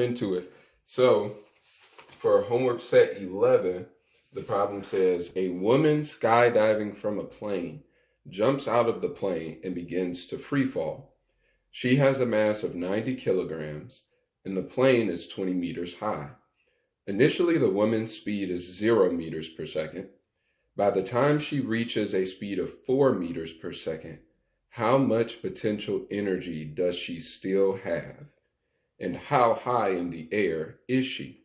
into it. So for homework set 11, the problem says a woman skydiving from a plane jumps out of the plane and begins to free fall. She has a mass of 90 kilograms and the plane is 20 meters high. Initially, the woman's speed is 0 meters per second. By the time she reaches a speed of 4 meters per second, how much potential energy does she still have? And how high in the air is she?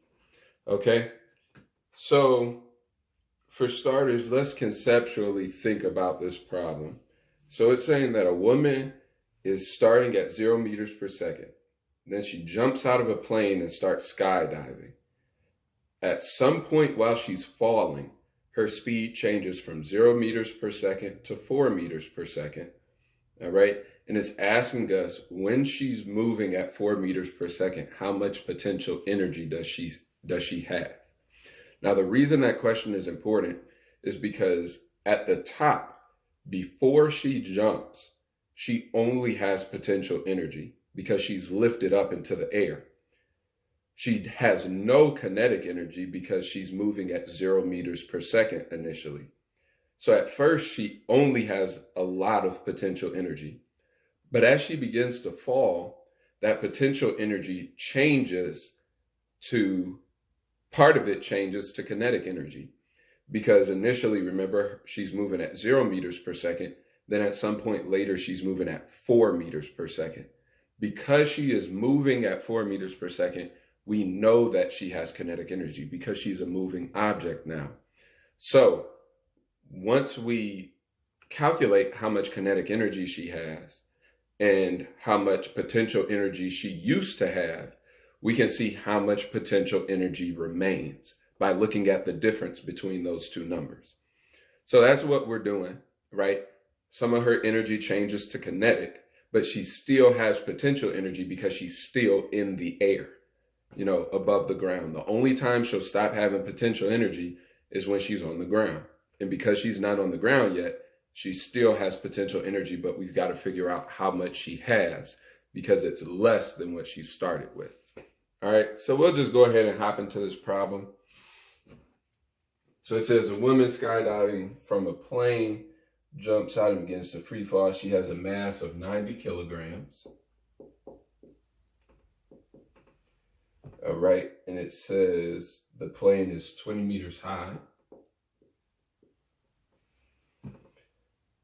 Okay, so for starters, let's conceptually think about this problem. So it's saying that a woman is starting at 0 meters per second. Then she jumps out of a plane and starts skydiving. At some point while she's falling, her speed changes from 0 meters per second to 4 meters per second. All right. And it's asking us, when she's moving at 4 meters per second, how much potential energy does she have? Now, the reason that question is important is because at the top, before she jumps, she only has potential energy because she's lifted up into the air. She has no kinetic energy because she's moving at 0 meters per second initially. So at first, she only has a lot of potential energy. But as she begins to fall, that potential energy changes to, part of it changes to kinetic energy. Because initially, remember, she's moving at 0 meters per second. Then at some point later, she's moving at 4 meters per second. Because she is moving at 4 meters per second, we know that she has kinetic energy because she's a moving object now. So once we calculate how much kinetic energy she has and how much potential energy she used to have, we can see how much potential energy remains by looking at the difference between those two numbers. So that's what we're doing, right? Some of her energy changes to kinetic, but she still has potential energy because she's still in the air, above the ground. The only time she'll stop having potential energy is when she's on the ground. And because she's not on the ground yet, she still has potential energy, but we've got to figure out how much she has because it's less than what she started with. All right, so we'll just go ahead and hop into this problem. So it says a woman skydiving from a plane jumps out and begins to free fall. She has a mass of 90 kilograms. All right, and it says the plane is 20 meters high.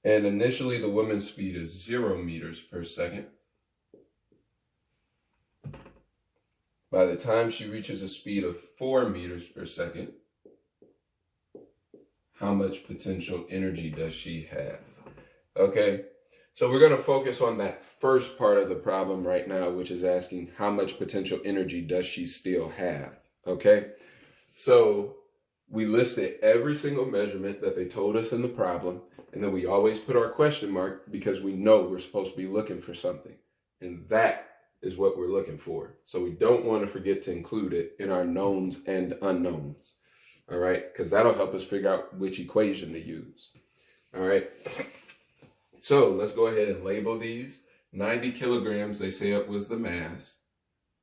And initially the woman's speed is 0 meters per second. By the time she reaches a speed of 4 meters per second, how much potential energy does she have? Okay, so we're going to focus on that first part of the problem right now, which is asking how much potential energy does she still have? Okay, so we listed every single measurement that they told us in the problem, and then we always put our question mark because we know we're supposed to be looking for something, and that is what we're looking for. So we don't want to forget to include it in our knowns and unknowns. All right, because that'll help us figure out which equation to use. All right, so let's go ahead and label these. 90 kilograms, they say it was the mass.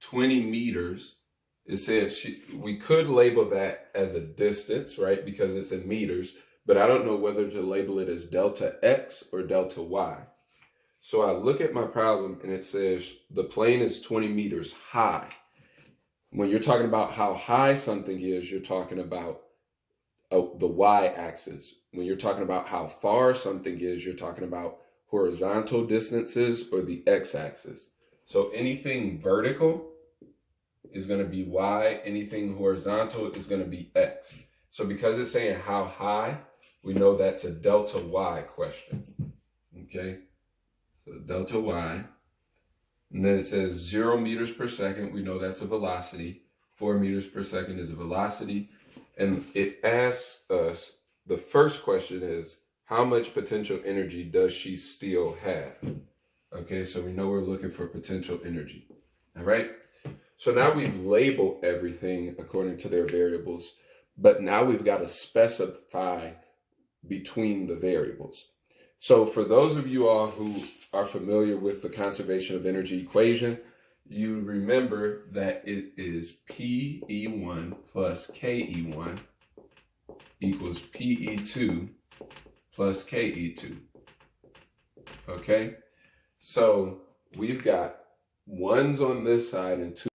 20 meters, it said we could label that as a distance, right, because it's in meters, but I don't know whether to label it as delta X or delta Y. So I look at my problem and it says the plane is 20 meters high. When you're talking about how high something is, you're talking about the y-axis. When you're talking about how far something is, you're talking about horizontal distances or the x-axis. So anything vertical is going to be y, anything horizontal is going to be x. So because it's saying how high, we know that's a delta y question. Okay, so delta y. And then it says 0 meters per second. We know that's a velocity. 4 meters per second is a velocity. And it asks us, the first question is, how much potential energy does she still have? Okay, so we know we're looking for potential energy. All right. So now we've labeled everything according to their variables, but now we've got to specify between the variables. So for those of you all who are familiar with the conservation of energy equation, you remember that it is PE1 plus KE1 equals PE2 plus KE2. Okay? So we've got ones on this side and two